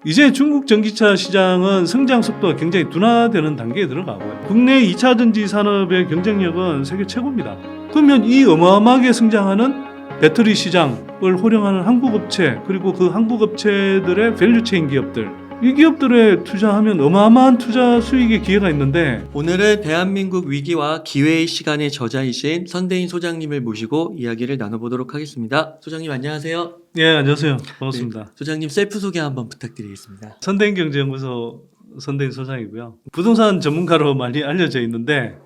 이제 중국 전기차 시장은 성장 속도가 굉장히 둔화되는 단계에 들어가고요. 국내 2차 전지 산업의 경쟁력은 세계 최고입니다. 그러면 이 어마어마하게 성장하는 배터리 시장을 호령하는 한국 업체, 그리고 그 한국 업체들의 밸류체인 기업들, 이 기업들에 투자하면 어마어마한 투자 수익의 기회가 있는데, 오늘은 대한민국 위기와 기회의 시간의 저자이신 선대인 소장님을 모시고 이야기를 나눠보도록 하겠습니다. 소장님 안녕하세요. 예, 안녕하세요. 반갑습니다. 네, 소장님 셀프 소개 한번 부탁드리겠습니다. 선대인 경제연구소 선대인 소장이고요. 부동산 전문가로 많이 알려져 있는데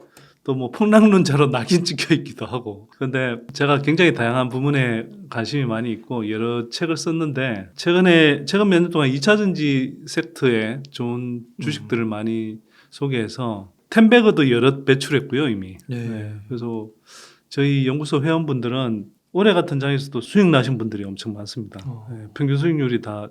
또 뭐 폭락론자로 낙인 찍혀 있기도 하고, 그런데 제가 굉장히 다양한 부문에 관심이 많이 있고 여러 책을 썼는데, 최근 몇 년 동안 2차 전지 섹터에 좋은 주식들을 많이 소개해서 텐베거도 여러 배출했고요 이미. 네. 그래서 저희 연구소 회원분들은 올해 같은 장에서도 수익 나신 분들이 엄청 많습니다. 평균 수익률이 다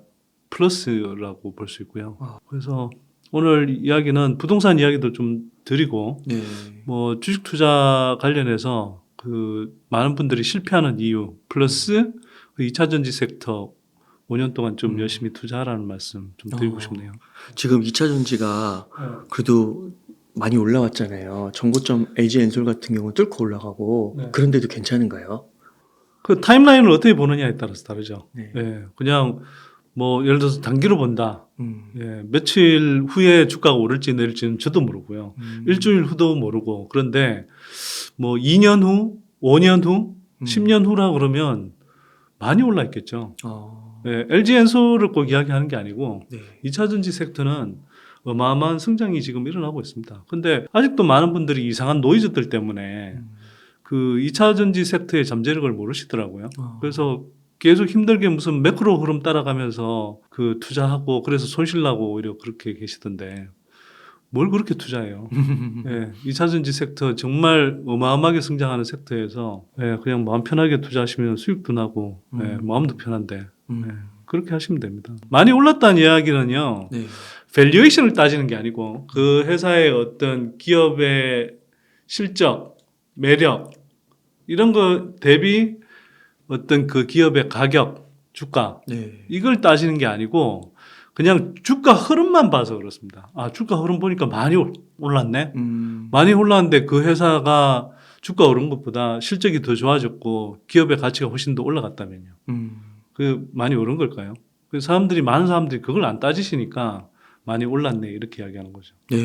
플러스라고 볼 수 있고요. 그래서 오늘 이야기는 부동산 이야기도 좀 드리고, 네. 뭐 주식 투자 관련해서 그 많은 분들이 실패하는 이유 플러스 그 2차 전지 섹터 5년 동안 좀 열심히 투자하라는 말씀 좀 드리고 싶네요. 지금 2차 전지가 그래도 많이 올라왔잖아요. 정고점 LG 엔솔 같은 경우는 뚫고 올라가고 네. 그런데도 괜찮은가요? 그 타임라인을 어떻게 보느냐에 따라서 다르죠. 네. 그냥 뭐 예를 들어서 단기로 본다. 며칠 후에 주가가 오를지 내릴지는 저도 모르고요. 일주일 후도 모르고. 그런데 뭐 2년 후, 5년 후, 10년 후라 그러면 많이 올라 있겠죠. LG 엔솔을 꼭 이야기하는 게 아니고 네. 2차 전지 섹터는 어마어마한 성장이 지금 일어나고 있습니다. 근데 아직도 많은 분들이 이상한 노이즈들 때문에 그 2차 전지 섹터의 잠재력을 모르시더라고요. 그래서 계속 힘들게 무슨 매크로 흐름 따라가면서 그 투자하고 그래서 손실 나고 오히려 그렇게 계시던데, 뭘 그렇게 투자해요. 2차 전지 섹터 정말 어마어마하게 성장하는 섹터에서 그냥 마음 편하게 투자하시면 수익도 나고 마음도 편한데 그렇게 하시면 됩니다. 많이 올랐다는 이야기는요, 네. 밸류에이션을 따지는 게 아니고 그 회사의 어떤 기업의 실적, 매력 이런 거 대비 어떤 그 기업의 가격, 주가 네. 이걸 따지는 게 아니고 그냥 주가 흐름만 봐서 그렇습니다. 아, 주가 흐름 보니까 많이 올랐네. 많이 올랐는데 그 회사가 주가 오른 것보다 실적이 더 좋아졌고 기업의 가치가 훨씬 더 올라갔다면요. 그 많이 오른 걸까요? 그 많은 사람들이 그걸 안 따지시니까 많이 올랐네 이렇게 이야기하는 거죠. 네.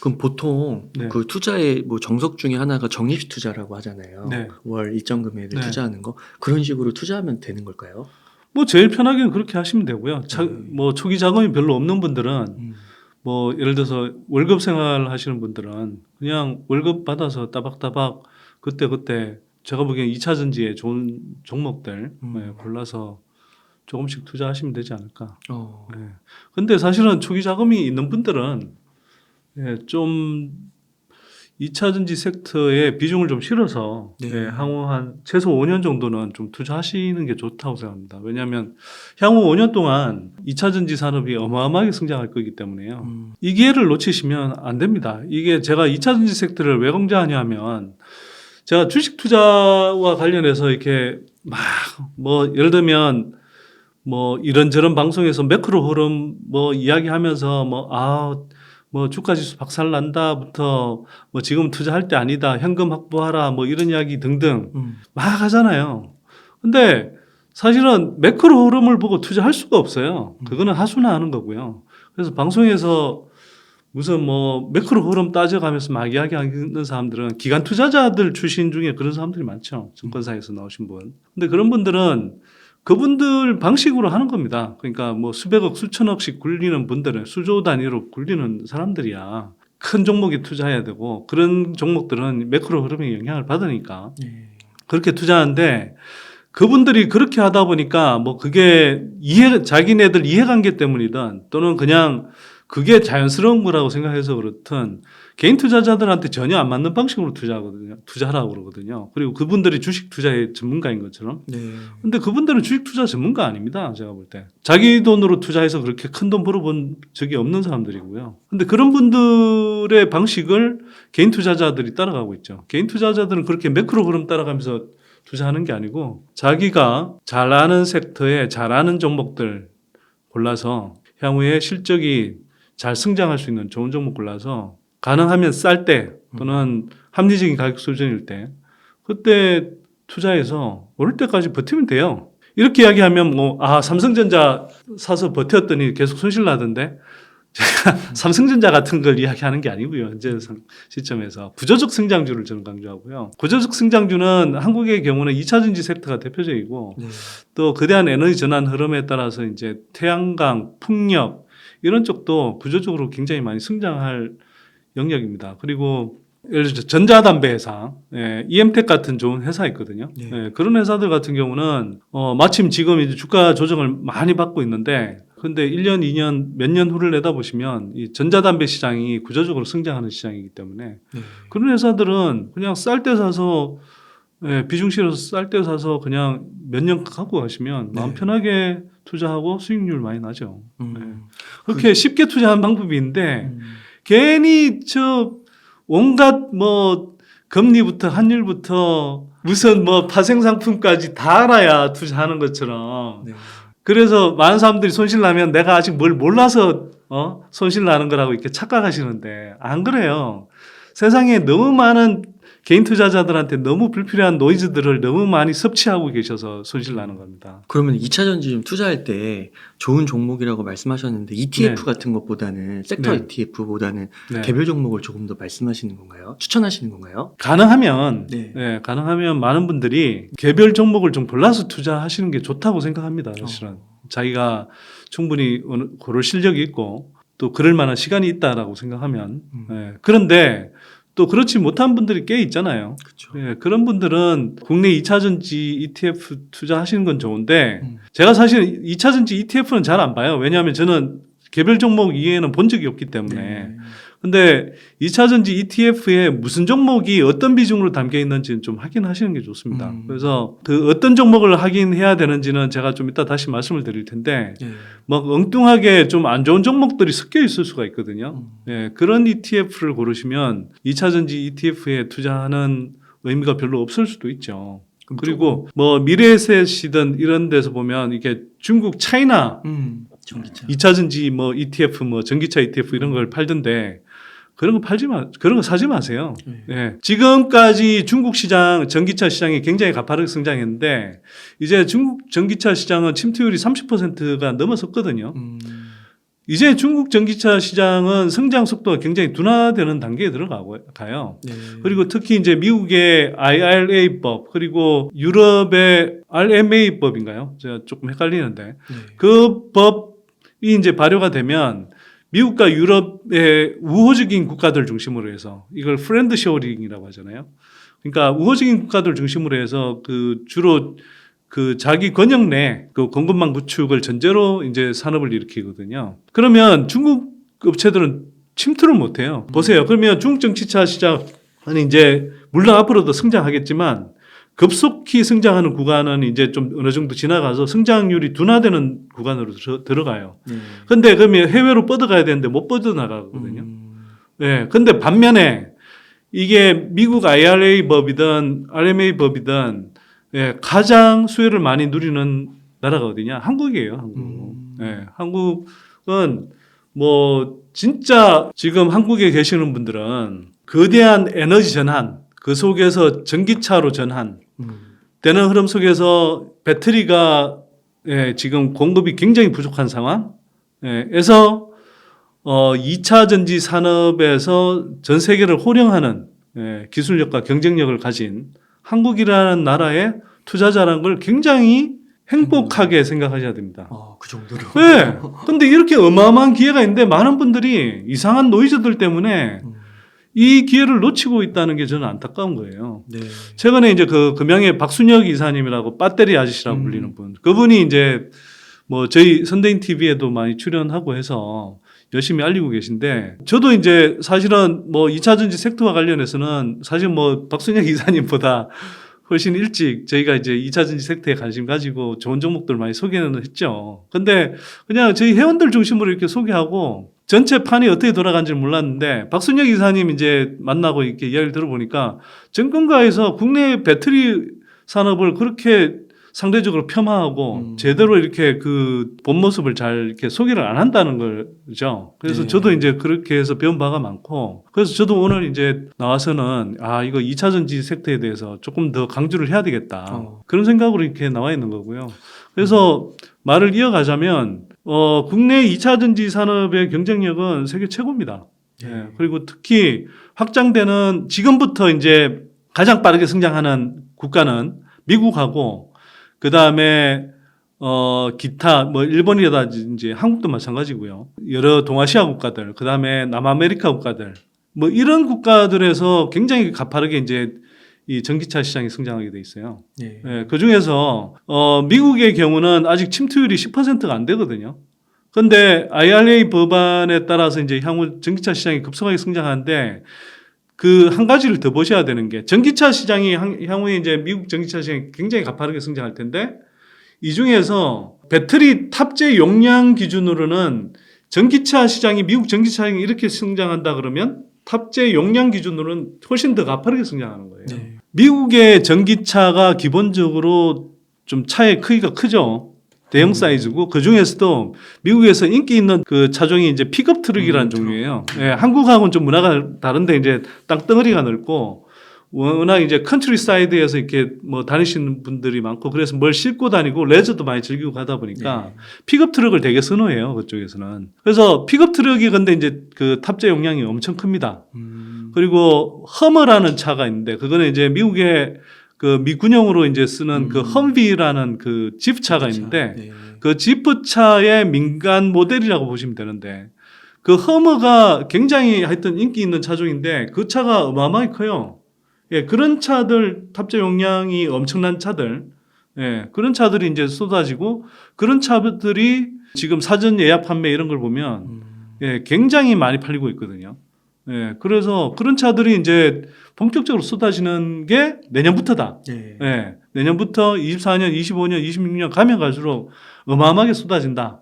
그럼 보통 네. 그 투자의 뭐 정석 중에 하나가 적립 투자라고 하잖아요. 네. 월 일정 금액을 네. 투자하는 거. 그런 식으로 투자하면 되는 걸까요? 뭐 제일 편하게는 그렇게 하시면 되고요. 뭐 초기 자금이 별로 없는 분들은 뭐 예를 들어서 월급 생활 하시는 분들은 그냥 월급 받아서 따박따박 그때 제가 보기엔 2차 전지에 좋은 종목들 골라서 조금씩 투자하시면 되지 않을까. 근데 사실은 초기 자금이 있는 분들은 좀 2차 전지 섹터에 비중을 좀 실어서 향후 한 최소 5년 정도는 좀 투자하시는 게 좋다고 생각합니다. 왜냐하면 향후 5년 동안 2차 전지 산업이 어마어마하게 성장할 거기 때문에요. 이 기회를 놓치시면 안 됩니다. 이게 제가 2차 전지 섹터를 왜 강조하냐면, 제가 주식 투자와 관련해서 이렇게 막 뭐 예를 들면 뭐 이런저런 방송에서 매크로 흐름 뭐 이야기하면서 뭐 주가지수 박살난다부터 뭐 지금 투자할 때 아니다, 현금 확보하라, 뭐 이런 이야기 등등 막 하잖아요. 근데 사실은 매크로 흐름을 보고 투자할 수가 없어요. 그거는 하수나하는 거고요. 그래서 방송에서 무슨 뭐 매크로 흐름 따져가면서 막 이야기하는 사람들은 기관 투자자들 출신 중에 그런 사람들이 많죠. 증권사에서 나오신 분. 근데 그런 분들은 그분들 방식으로 하는 겁니다. 그러니까 뭐 수백억, 수천억씩 굴리는 분들은 수조 단위로 굴리는 사람들이야. 큰 종목에 투자해야 되고 그런 종목들은 매크로 흐름의 영향을 받으니까 그렇게 투자하는데, 그분들이 그렇게 하다 보니까 뭐 그게 자기네들 이해관계 때문이든 또는 그냥 그게 자연스러운 거라고 생각해서 그렇든 개인 투자자들한테 전혀 안 맞는 방식으로 투자하라고 그러거든요. 그리고 그분들이 주식 투자의 전문가인 것처럼. 근데 그분들은 주식 투자 전문가 아닙니다. 제가 볼 때. 자기 돈으로 투자해서 그렇게 큰 돈 벌어본 적이 없는 사람들이고요. 근데 그런 분들의 방식을 개인 투자자들이 따라가고 있죠. 개인 투자자들은 그렇게 매크로 흐름 따라가면서 투자하는 게 아니고 자기가 잘 아는 섹터에 잘 아는 종목들 골라서 향후에 실적이 잘 성장할 수 있는 좋은 종목 골라서 가능하면 쌀 때 또는 합리적인 가격 수준일 때 그때 투자해서 오를 때까지 버티면 돼요. 이렇게 이야기하면 삼성전자 사서 버텼더니 계속 손실 나던데 제가 삼성전자 같은 걸 이야기하는 게 아니고요. 현재 시점에서 구조적 성장주를 저는 강조하고요. 구조적 성장주는 한국의 경우는 2차 전지 섹터가 대표적이고 네. 또 거대한 에너지 전환 흐름에 따라서 이제 태양광, 풍력 이런 쪽도 구조적으로 굉장히 많이 성장할 영역입니다. 그리고 예를 들어 전자담배 회사, EM텍 같은 좋은 회사 있거든요. 네. 그런 회사들 같은 경우는 마침 지금 이제 주가 조정을 많이 받고 있는데, 근데 1년, 2년, 몇 년 후를 내다보시면 이 전자담배 시장이 구조적으로 성장하는 시장이기 때문에 네. 그런 회사들은 그냥 쌀 때 사서 비중 실어서 쌀 때 사서 그냥 몇 년 갖고 가시면 마음 네. 편하게 투자하고 수익률 많이 나죠. 음. 그렇게 쉽게 투자하는 방법이 있는데 음. 괜히 온갖 금리부터 환율부터 무슨 파생 상품까지 다 알아야 투자하는 것처럼. 네. 그래서 많은 사람들이 손실 나면 내가 아직 뭘 몰라서 손실 나는 거라고 이렇게 착각하시는데 안 그래요. 세상에 너무 많은 개인 투자자들한테 너무 불필요한 노이즈들을 너무 많이 섭취하고 계셔서 손실 나는 겁니다. 그러면 2차 전지 좀 투자할 때 좋은 종목이라고 말씀하셨는데 ETF 네. 같은 것보다는 섹터 네. ETF보다는 네. 개별 종목을 조금 더 말씀하시는 건가요? 추천하시는 건가요? 가능하면 네. 가능하면 많은 분들이 개별 종목을 좀 골라서 투자하시는 게 좋다고 생각합니다. 사실은 자기가 충분히 고를 실력이 있고 또 그럴 만한 시간이 있다라고 생각하면 그런데 또 그렇지 못한 분들이 꽤 있잖아요. 그렇죠. 그런 분들은 국내 2차 전지 ETF 투자하시는 건 좋은데 제가 사실 2차 전지 ETF는 잘 안 봐요. 왜냐하면 저는 개별 종목 이외에는 본 적이 없기 때문에. 네. 근데 2차 전지 ETF에 무슨 종목이 어떤 비중으로 담겨 있는지는 좀 확인하시는 게 좋습니다. 그래서 그 어떤 종목을 확인해야 되는지는 제가 좀 이따 다시 말씀을 드릴 텐데 네. 엉뚱하게 좀 안 좋은 종목들이 섞여 있을 수가 있거든요. 그런 ETF를 고르시면 2차 전지 ETF에 투자하는 의미가 별로 없을 수도 있죠. 그리고 미래에셋이든 이런 데서 보면 이게 중국 차이나 전기차. 2차 전지 ETF 전기차 ETF 이런 걸 팔던데 그런 거 사지 마세요. 네. 지금까지 중국 시장 전기차 시장이 굉장히 가파르게 성장했는데 이제 중국 전기차 시장은 침투율이 30%가 넘어섰거든요. 이제 중국 전기차 시장은 성장 속도가 굉장히 둔화되는 단계에 들어가요. 네. 그리고 특히 이제 미국의 IRA법 그리고 유럽의 RMA법인가요? 제가 조금 헷갈리는데 네. 그 법이 이제 발효가 되면 미국과 유럽의 우호적인 국가들 중심으로 해서 이걸 프렌드 쇼어링이라고 하잖아요. 그러니까 우호적인 국가들 중심으로 해서 주로 자기 권역 내 공급망 구축을 전제로 이제 산업을 일으키거든요. 그러면 중국 업체들은 침투를 못 해요. 보세요. 그러면 중국 전기차 시장은 이제 물론 앞으로도 성장하겠지만 급속히 성장하는 구간은 이제 좀 어느 정도 지나가서 성장률이 둔화되는 구간으로 들어가요. 근데 그러면 해외로 뻗어가야 되는데 못 뻗어나가거든요. 근데 반면에 이게 미국 IRA 법이든 RMA 법이든 가장 수혜를 많이 누리는 나라가 어디냐? 한국이에요. 한국은 진짜 지금 한국에 계시는 분들은 거대한 에너지 전환, 그 속에서 전기차로 전환 되는 흐름 속에서 배터리가 지금 공급이 굉장히 부족한 상황에서 2차 전지 산업에서 전 세계를 호령하는 기술력과 경쟁력을 가진 한국이라는 나라의 투자자라는 걸 굉장히 행복하게 생각하셔야 됩니다. 그 정도로. 네. 근데 이렇게 어마어마한 기회가 있는데 많은 분들이 이상한 노이즈들 때문에 이 기회를 놓치고 있다는 게 저는 안타까운 거예요. 네. 최근에 이제 금양의 박순혁 이사님이라고 배터리 아저씨라고 불리는 분. 그분이 이제 저희 선대인 TV에도 많이 출연하고 해서 열심히 알리고 계신데 저도 이제 사실은 2차 전지 섹터와 관련해서는 사실 박순혁 이사님보다 훨씬 일찍 저희가 이제 2차 전지 섹터에 관심 가지고 좋은 종목들 많이 소개는 했죠. 근데 그냥 저희 회원들 중심으로 이렇게 소개하고 전체 판이 어떻게 돌아가는지 몰랐는데 박순혁 이사님 이제 만나고 이렇게 이야기를 들어보니까 정권가에서 국내 배터리 산업을 그렇게 상대적으로 폄하하고 제대로 이렇게 그 본 모습을 잘 이렇게 소개를 안 한다는 거죠. 그래서 네. 저도 이제 그렇게 해서 배운 바가 많고, 그래서 저도 오늘 이제 나와서는 이거 2차 전지 섹터에 대해서 조금 더 강조를 해야 되겠다. 그런 생각으로 이렇게 나와 있는 거고요. 그래서 말을 이어가자면 국내 2차 전지 산업의 경쟁력은 세계 최고입니다. 예, 그리고 특히 확장되는 지금부터 이제 가장 빠르게 성장하는 국가는 미국하고 그 다음에 기타 뭐 일본이라든지 한국도 마찬가지고요. 여러 동아시아 국가들, 그 다음에 남아메리카 국가들, 뭐 이런 국가들에서 굉장히 가파르게 이제 이 전기차 시장이 성장하게 돼 있어요. 네. 예, 그 중에서 미국의 경우는 아직 침투율이 10%가 안 되거든요. 그런데 IRA 법안에 따라서 이제 향후 전기차 시장이 급속하게 성장하는데 그 한 가지를 더 보셔야 되는 게 전기차 시장이 향후에 이제 미국 전기차 시장이 굉장히 가파르게 성장할 텐데 이 중에서 배터리 탑재 용량 기준으로는 전기차 시장이 미국 전기차 시장이 이렇게 성장한다 그러면 탑재 용량 기준으로는 훨씬 더 가파르게 성장하는 거예요. 네. 미국의 전기차가 기본적으로 좀 차의 크기가 크죠. 대형 사이즈고 그 중에서도 미국에서 인기 있는 그 차종이 이제 픽업 트럭이라는 종류예요. 예, 한국하고는 좀 문화가 다른데 이제 땅덩어리가 넓고 워낙 이제 컨트리 사이드에서 이렇게 뭐 다니시는 분들이 많고 그래서 뭘 싣고 다니고 레저도 많이 즐기고 가다 보니까 픽업 트럭을 되게 선호해요. 그쪽에서는. 그래서 픽업 트럭이 근데 이제 그 탑재 용량이 엄청 큽니다. 그리고 허머라는 차가 있는데 그거는 이제 미국의 그 미군용으로 이제 쓰는 그 험비라는 그 지프차가 있는데 네. 그 지프차의 민간 모델이라고 보시면 되는데 그 허머가 굉장히 하여튼 인기 있는 차종인데 그 차가 어마어마하게 커요. 예, 그런 차들 탑재 용량이 엄청난 차들, 예, 그런 차들이 이제 쏟아지고 그런 차들이 지금 사전 예약 판매 이런 걸 보면 예, 굉장히 많이 팔리고 있거든요. 예, 그래서 그런 차들이 이제 본격적으로 쏟아지는 게 내년부터다. 네. 예, 내년부터 24년, 25년, 26년 가면 갈수록 어마어마하게 쏟아진다.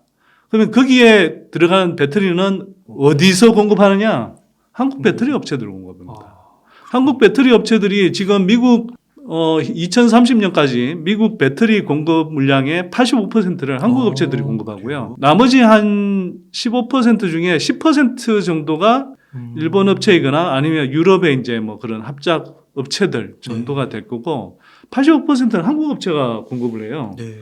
그러면 거기에 들어가는 배터리는 어디서 공급하느냐? 한국 배터리 업체들 공급합니다. 한국 배터리 업체들이 지금 미국 2030년까지 미국 배터리 공급 물량의 85%를 한국 업체들이 공급하고요. 나머지 한 15% 중에 10% 정도가 일본 업체이거나 아니면 유럽의 이제 뭐 그런 합작 업체들 정도가 될 거고 85%는 한국 업체가 공급을 해요. 네.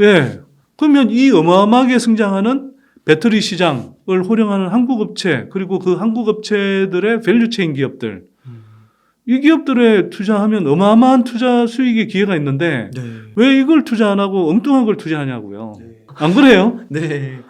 예. 그러면 이 어마어마하게 성장하는 배터리 시장을 호령하는 한국 업체 그리고 그 한국 업체들의 밸류체인 기업들 이 기업들에 투자하면 어마어마한 투자 수익의 기회가 있는데 네. 왜 이걸 투자 안 하고 엉뚱한 걸 투자하냐고요. 네. 안 그래요? 네.